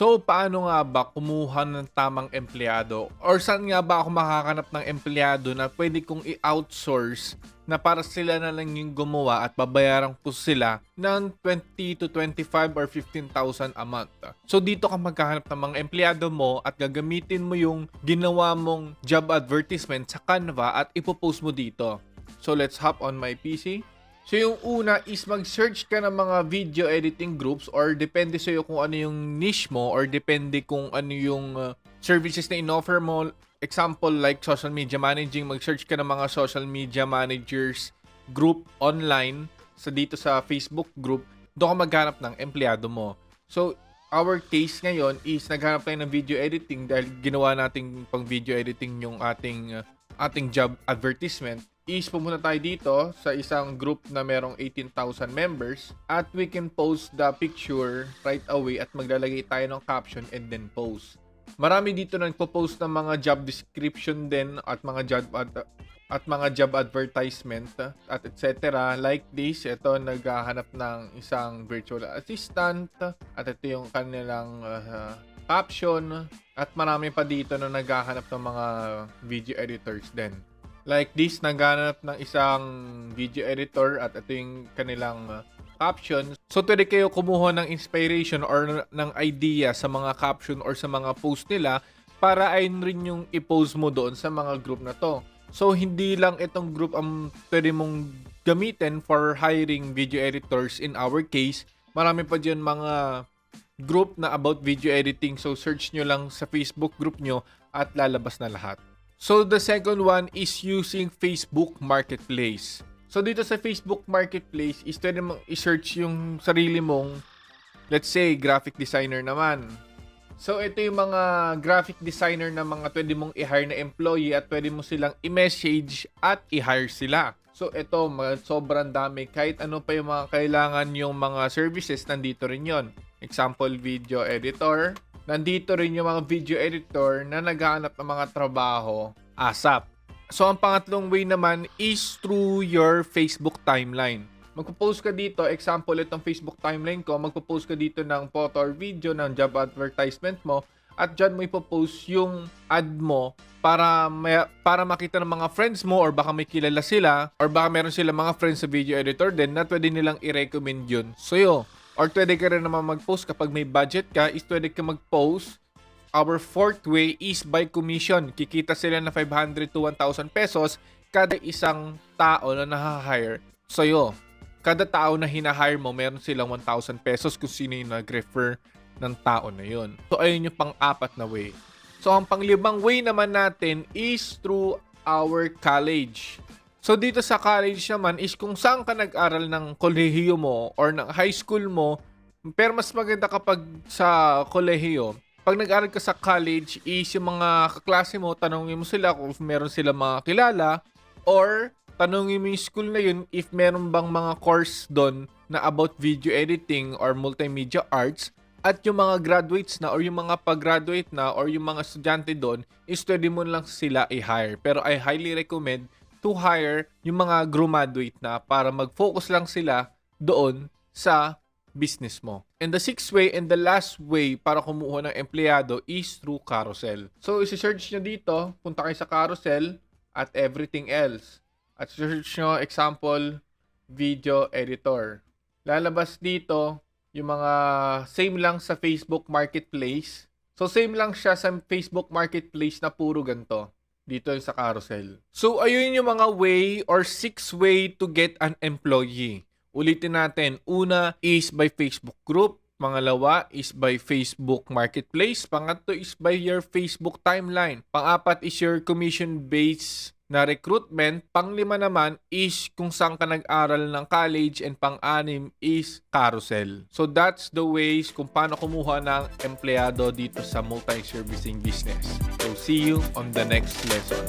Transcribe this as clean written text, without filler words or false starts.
So, paano nga ba kumuha ng tamang empleyado? Or saan nga ba ako makakanap ng empleyado na pwede kong i-outsource na para sila na lang yung gumawa at babayaran ko sila ng 20 to 25 or 15,000 a month? So, dito ka maghahanap ng mga empleyado mo at gagamitin mo yung ginawa mong job advertisement sa Canva at ipopost mo dito. So, let's hop on my PC. So, yung una is mag-search ka ng mga video editing groups or depende sa'yo kung ano yung niche mo or depende kung ano yung services na in-offer mo. Example, like social media managing, mag-search ka ng mga social media managers group online dito sa Facebook group. Doon ka maghanap ng empleyado mo. So, our case ngayon is naghanap tayo ng video editing dahil ginawa nating pang video editing yung ating job advertisement. Is pumunta tayo dito sa isang group na merong 18,000 members at we can post the picture right away at maglalagay tayo ng caption and then post. Marami dito nagpo-post ng mga job description din at mga job advertisement at etc. Like this, ito naghahanap ng isang virtual assistant at ito yung kanilang caption at marami pa dito na naghahanap ng mga video editors din. Like this, naghanap ng isang video editor at ito yung kanilang caption. So, pwede kayo kumuha ng inspiration or ng idea sa mga caption or sa mga post nila para ayun rin yung i-post mo doon sa mga group na to. So, hindi lang itong group ang pwede mong gamitin for hiring video editors in our case. Marami pa dyan mga group na about video editing. So, search nyo lang sa Facebook group nyo at lalabas na lahat. So, the second one is using Facebook Marketplace. So, dito sa Facebook Marketplace is pwede mong i-search yung sarili mong, let's say, graphic designer naman. So, ito yung mga graphic designer na mga pwede mong i-hire na employee at pwede mo silang i-message at i-hire sila. So, ito, sobrang dami. Kahit ano pa yung mga kailangan yung mga services, nandito rin yon. Example, video editor. Nandito rin yung mga video editor na naghahanap ng mga trabaho ASAP. So, ang pangatlong way naman is through your Facebook timeline. Magpo-post ka dito, example, itong Facebook timeline ko, magpo-post ka dito ng photo or video ng job advertisement mo at dyan mo ipopost yung ad mo para makita ng mga friends mo or baka may kilala sila or baka meron sila mga friends sa video editor din na pwede nilang i-recommend yun sa'yo. Or pwede ka rin naman mag-post kapag may budget ka, is pwede ka mag-post. Our fourth way is by commission. Kikita sila na 500 to 1,000 pesos kada isang tao na naha-hire sa'yo. Kada tao na hina-hire mo, meron silang 1,000 pesos kung sino yung nag-refer ng tao na yun. So, ayun yung pang-apat na way. So, ang pang-limang way naman natin is through our college. So, dito sa college naman is kung saan ka nag-aral ng kolehiyo mo or ng high school mo, pero mas maganda kapag sa kolehiyo. Pag nag-aral ka sa college is yung mga kaklase mo, tanongin mo sila kung meron sila mga kilala or tanongin mo yung school na yun if meron bang mga course doon na about video editing or multimedia arts at yung mga graduates na or yung mga pag-graduate na or yung mga estudyante doon is pwede mo lang sila i-hire. Pero I highly recommend to hire yung mga graduate na para mag-focus lang sila doon sa business mo. And the sixth way and the last way para kumuha ng empleyado is through Carousel. So, isi-search nyo dito, punta kayo sa Carousel at everything else. At search nyo, example, video editor. Lalabas dito yung mga same lang sa Facebook Marketplace. So, same lang siya sa Facebook Marketplace na puro ganito. Dito sa Carousel. So, ayun yung mga way or 6 way to get an employee. Ulitin natin. Una is by Facebook group. Pangalawa is by Facebook Marketplace. Pangatlo is by your Facebook timeline. Pang-apat is your commission-based na recruitment. Pang-lima naman is kung saan ka nag-aral ng college and pang-anim is Carousel. So that's the ways kung paano kumuha ng empleyado dito sa multi-servicing business. So see you on the next lesson.